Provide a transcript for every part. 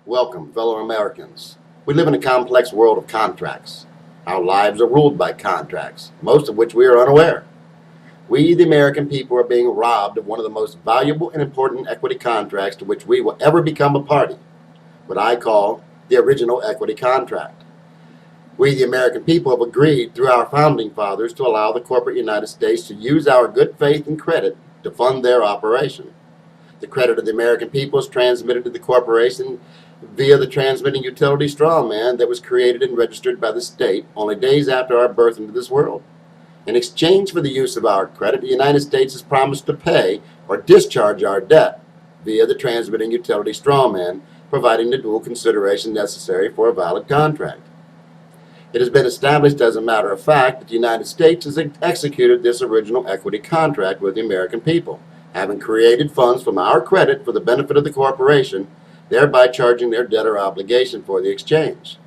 Welcome, fellow Americans. We live in a complex world of contracts. Our lives are ruled by contracts, most of which we are unaware. We, the American people, are being robbed of one of the most valuable and important equity contracts to which we will ever become a party, what I call the original equity contract. We, the American people, have agreed through our founding fathers to allow the corporate United States to use our good faith and credit to fund their operation. The credit of the American people is transmitted to the corporation via the transmitting utility strawman that was created and registered by the state only days after our birth into this world. In exchange for the use of our credit, the United States has promised to pay or discharge our debt via the transmitting utility strawman, providing the dual consideration necessary for a valid contract. It has been established as a matter of fact that the United States has executed this original equity contract with the American people, having created funds from our credit for the benefit of the corporation, thereby charging their debtor obligation for the exchange.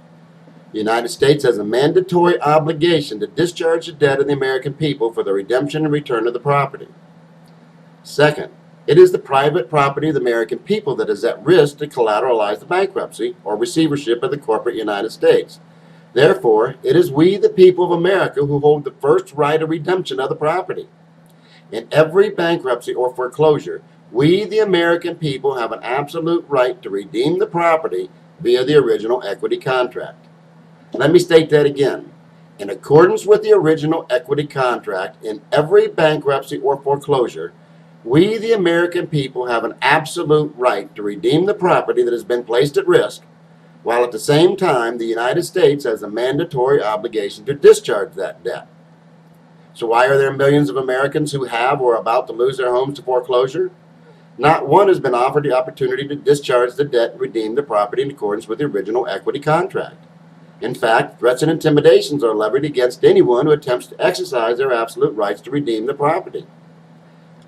The United States has a mandatory obligation to discharge the debt of the American people for the redemption and return of the property. Second, it is the private property of the American people that is at risk to collateralize the bankruptcy or receivership of the corporate United States. Therefore, it is we, the people of America, who hold the first right of redemption of the property. In every bankruptcy or foreclosure, we, the American people, have an absolute right to redeem the property via the original equity contract. Let me state that again. In accordance with the original equity contract, in every bankruptcy or foreclosure, we, the American people, have an absolute right to redeem the property that has been placed at risk, while at the same time the United States has a mandatory obligation to discharge that debt. So why are there millions of Americans who have or are about to lose their homes to foreclosure? Not one has been offered the opportunity to discharge the debt and redeem the property in accordance with the original equity contract. In fact, threats and intimidations are levied against anyone who attempts to exercise their absolute rights to redeem the property.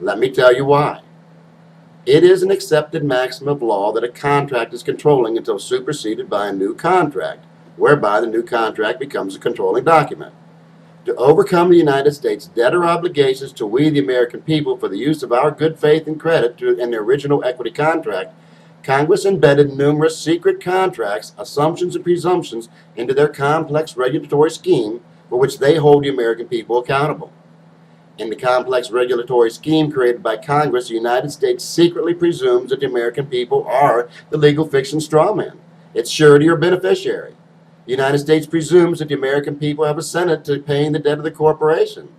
Let me tell you why. It is an accepted maxim of law that a contract is controlling until superseded by a new contract, whereby the new contract becomes a controlling document. To overcome the United States debtor obligations to we, the American people, for the use of our good faith and credit in the original equity contract, Congress embedded numerous secret contracts, assumptions, and presumptions into their complex regulatory scheme for which they hold the American people accountable. In the complex regulatory scheme created by Congress, the United States secretly presumes that the American people are the legal fiction strawman, its surety or beneficiary. The United States presumes that the American people have assented to paying the debt of the corporation,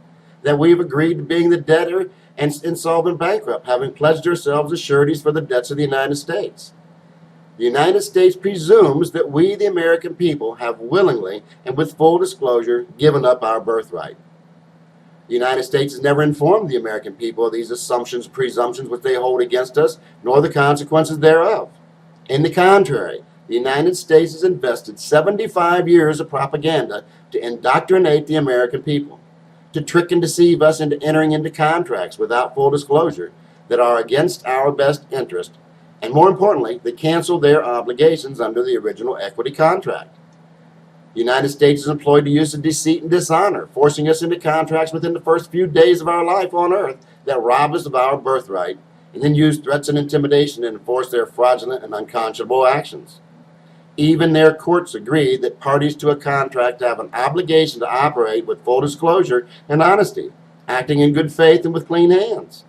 that we have agreed to being the debtor and insolvent bankrupt, having pledged ourselves as sureties for the debts of the United States. The United States presumes that we, the American people, have willingly and with full disclosure given up our birthright. The United States has never informed the American people of these assumptions and presumptions which they hold against us, nor the consequences thereof. In the contrary, the United States has invested 75 years of propaganda to indoctrinate the American people, to trick and deceive us into entering into contracts without full disclosure that are against our best interest, and more importantly, that cancel their obligations under the original equity contract. The United States is employed the use of deceit and dishonor, forcing us into contracts within the first few days of our life on earth that rob us of our birthright, and then use threats and intimidation to enforce their fraudulent and unconscionable actions. Even their courts agree that parties to a contract have an obligation to operate with full disclosure and honesty, acting in good faith and with clean hands.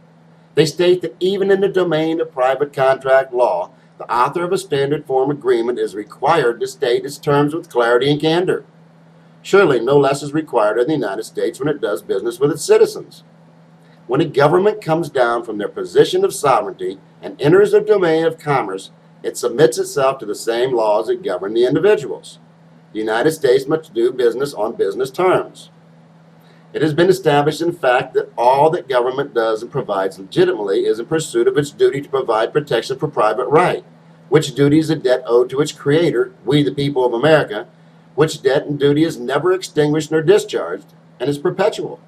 They state that even in the domain of private contract law, the author of a standard form agreement is required to state its terms with clarity and candor. Surely no less is required of the United States when it does business with its citizens. When a government comes down from their position of sovereignty and enters the domain of commerce, it submits itself to the same laws that govern the individuals. The United States must do business on business terms. It has been established, in fact, that all that government does and provides legitimately is in pursuit of its duty to provide protection for private right, which duty is a debt owed to its creator, we the people of America, which debt and duty is never extinguished nor discharged, and is perpetual.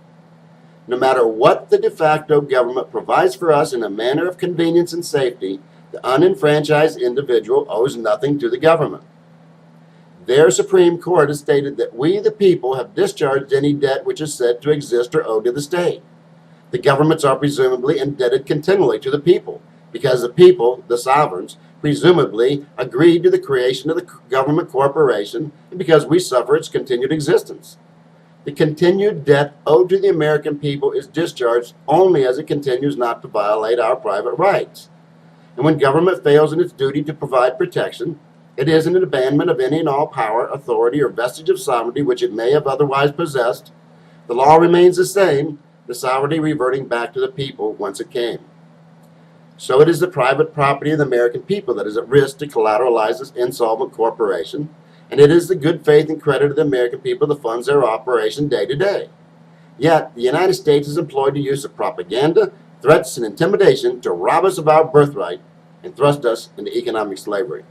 No matter what the de facto government provides for us in a manner of convenience and safety, the unenfranchised individual owes nothing to the government. Their Supreme Court has stated that we, the people, have discharged any debt which is said to exist or owed to the state. The governments are presumably indebted continually to the people, because the people, the sovereigns, presumably agreed to the creation of the government corporation because we suffer its continued existence. The continued debt owed to the American people is discharged only as it continues not to violate our private rights. And when government fails in its duty to provide protection, it is an abandonment of any and all power, authority, or vestige of sovereignty which it may have otherwise possessed. The law remains the same, the sovereignty reverting back to the people whence it came. So it is the private property of the American people that is at risk to collateralize this insolvent corporation, and it is the good faith and credit of the American people that funds their operation day to day. Yet, the United States is employed the use of propaganda, threats, and intimidation to rob us of our birthright and thrust us into economic slavery.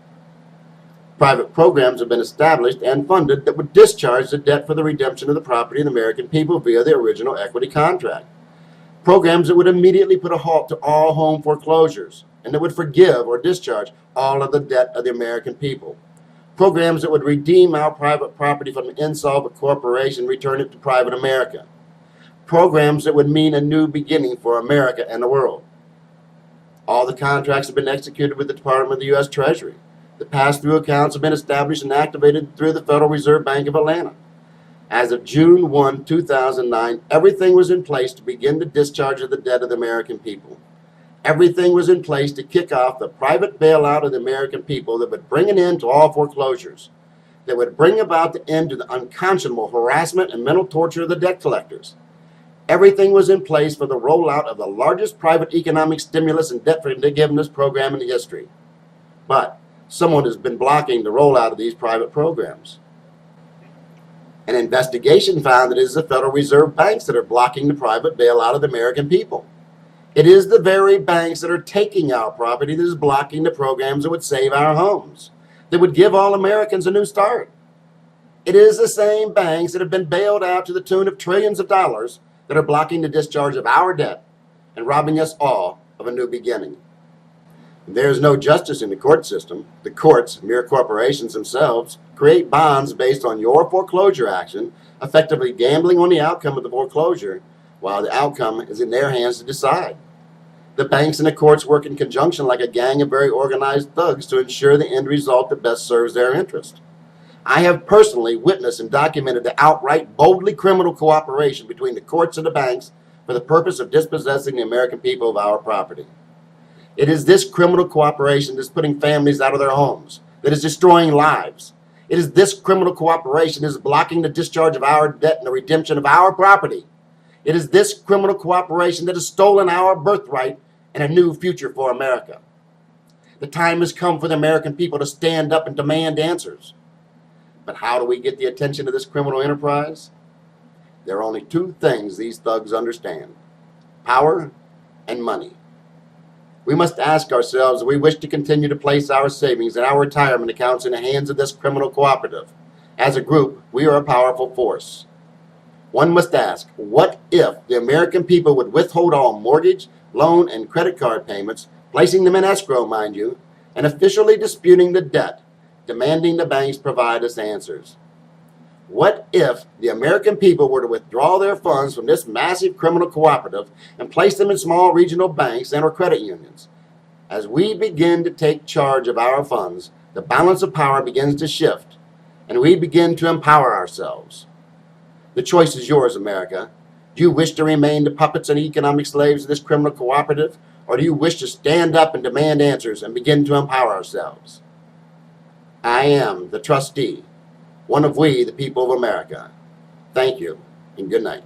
Private programs have been established and funded that would discharge the debt for the redemption of the property of the American people via the original equity contract. Programs that would immediately put a halt to all home foreclosures and that would forgive or discharge all of the debt of the American people. Programs that would redeem our private property from an insolvent corporation, return it to private America. Programs that would mean a new beginning for America and the world. All the contracts have been executed with the Department of the U.S. Treasury. The pass-through accounts have been established and activated through the Federal Reserve Bank of Atlanta. As of June 1, 2009, everything was in place to begin the discharge of the debt of the American people. Everything was in place to kick off the private bailout of the American people that would bring an end to all foreclosures, that would bring about the end to the unconscionable harassment and mental torture of the debt collectors. Everything was in place for the rollout of the largest private economic stimulus and debt forgiveness program in history. But someone has been blocking the rollout of these private programs. An investigation found that it is the Federal Reserve banks that are blocking the private bailout of the American people. It is the very banks that are taking our property that is blocking the programs that would save our homes, that would give all Americans a new start. It is the same banks that have been bailed out to the tune of trillions of dollars that are blocking the discharge of our debt and robbing us all of a new beginning. There is no justice in the court system. The courts, mere corporations themselves, create bonds based on your foreclosure action, effectively gambling on the outcome of the foreclosure, while the outcome is in their hands to decide. The banks and the courts work in conjunction like a gang of very organized thugs to ensure the end result that best serves their interest. I have personally witnessed and documented the outright, boldly criminal cooperation between the courts and the banks for the purpose of dispossessing the American people of our property. It is this criminal cooperation that is putting families out of their homes, that is destroying lives. It is this criminal cooperation that is blocking the discharge of our debt and the redemption of our property. It is this criminal cooperation that has stolen our birthright and a new future for America. The time has come for the American people to stand up and demand answers. But how do we get the attention of this criminal enterprise? There are only two things these thugs understand: power and money. We must ask ourselves if we wish to continue to place our savings and our retirement accounts in the hands of this criminal cooperative. As a group, we are a powerful force. One must ask, what if the American people would withhold all mortgage, loan, and credit card payments, placing them in escrow, mind you, and officially disputing the debt, demanding the banks provide us answers? What if the American people were to withdraw their funds from this massive criminal cooperative and place them in small regional banks and or credit unions? As we begin to take charge of our funds, the balance of power begins to shift, and we begin to empower ourselves. The choice is yours, America. Do you wish to remain the puppets and economic slaves of this criminal cooperative, or do you wish to stand up and demand answers and begin to empower ourselves? I am the trustee, one of we, the people of America. Thank you, and good night.